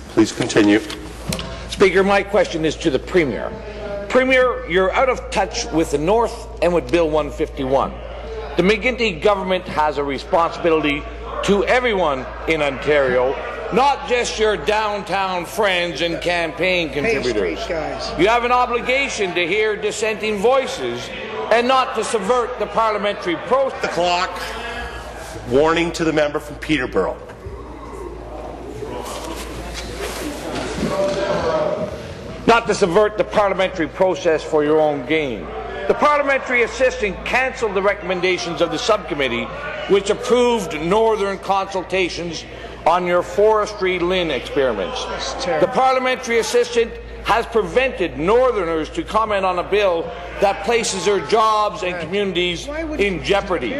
Please continue. Speaker, my question is to the Premier. Premier, you're out of touch with the North and with Bill 151. The McGuinty government has a responsibility to everyone in Ontario, not just your downtown friends and campaign contributors. You have an obligation to hear dissenting voices and not to subvert the parliamentary process. The clock. Warning to the member from Peterborough. Not to subvert the parliamentary process for your own gain. The parliamentary assistant cancelled the recommendations of the subcommittee which approved northern consultations on your forestry LHIN experiments. The parliamentary assistant has prevented northerners to comment on a bill that places their jobs and communities in jeopardy.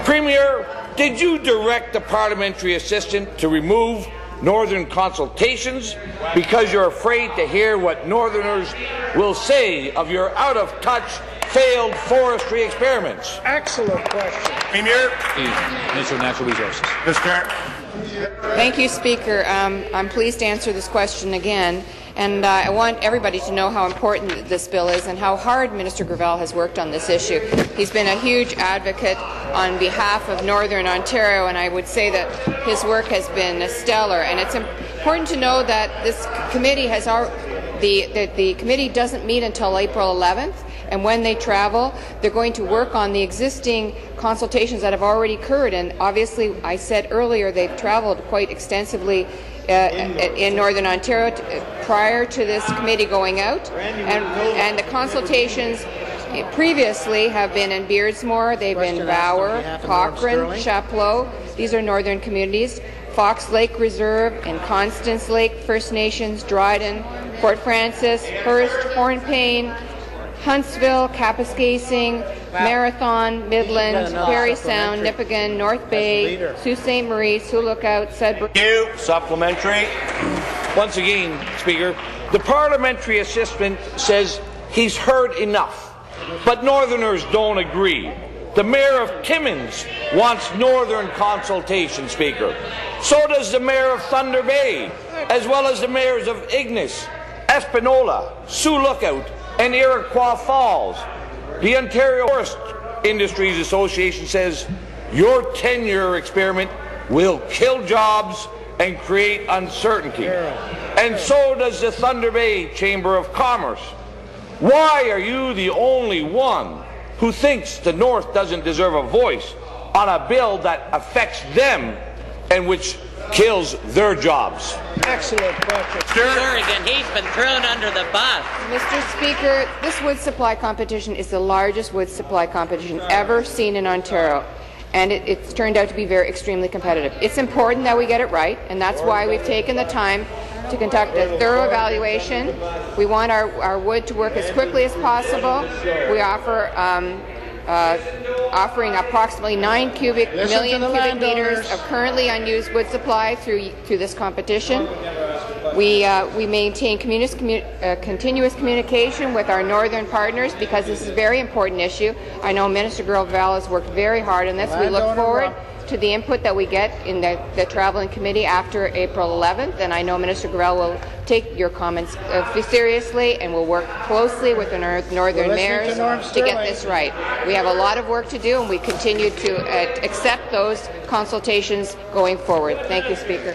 Premier, did you direct the parliamentary assistant to remove northern consultations because you're afraid to hear what northerners will say of your out-of-touch failed forestry experiments? Excellent question. Premier. Minister of Natural Resources. Mr. Thank you, Speaker. I'm pleased to answer this question again. And I want everybody to know how important this bill is and how hard Minister Gravel has worked on this issue. He's been a huge advocate on behalf of Northern Ontario, and I would say that his work has been stellar. And it's important to know that this committee has the committee doesn't meet until April 11th, and when they travel, they're going to work on the existing consultations that have already occurred. And obviously, I said earlier, they've traveled quite extensively in Northern Ontario prior to this committee going out, and the consultations previously have been in Beardsmore, they've been Bower, Cochrane, Chapleau. These are northern communities. Fox Lake Reserve and Constance Lake First Nations, Dryden, Port Francis, Hearst, Hornpain, Huntsville, Kapuskasing, Marathon, Midland, Parry Sound, Nipigon, North Bay, Sault Ste. Marie, Sioux Lookout, Sudbury. Supplementary. Once again, Speaker, the parliamentary assistant says he's heard enough, but Northerners don't agree. The Mayor of Timmins wants Northern consultation, Speaker. So does the Mayor of Thunder Bay, as well as the mayors of Ignis, Espanola, Sioux Lookout, and Iroquois Falls. The Ontario Forest Industries Association says your 10-year experiment will kill jobs and create uncertainty. And so does the Thunder Bay Chamber of Commerce. Why are you the only one who thinks the North doesn't deserve a voice on a bill that affects them and which kills their jobs? Excellent question. Surrigan, he's been thrown under the bus. Mr. Speaker, this wood supply competition is the largest wood supply competition ever seen in Ontario, and it's turned out to be extremely competitive. It's important that we get it right, and that's why we've taken the time to conduct a thorough evaluation. We want our wood to work as quickly as possible. We offer offering approximately 9 million cubic meters of currently unused wood supply through this competition. We maintain continuous communication with our northern partners because this is a very important issue. I know Minister Gravel has worked very hard on this. We look forward to the input that we get in the traveling committee after April 11th, and I know Minister Gravel will take your comments seriously and will work closely with the northern mayors to get this right. We have a lot of work to do, and we continue to accept those consultations going forward. Thank you, Speaker.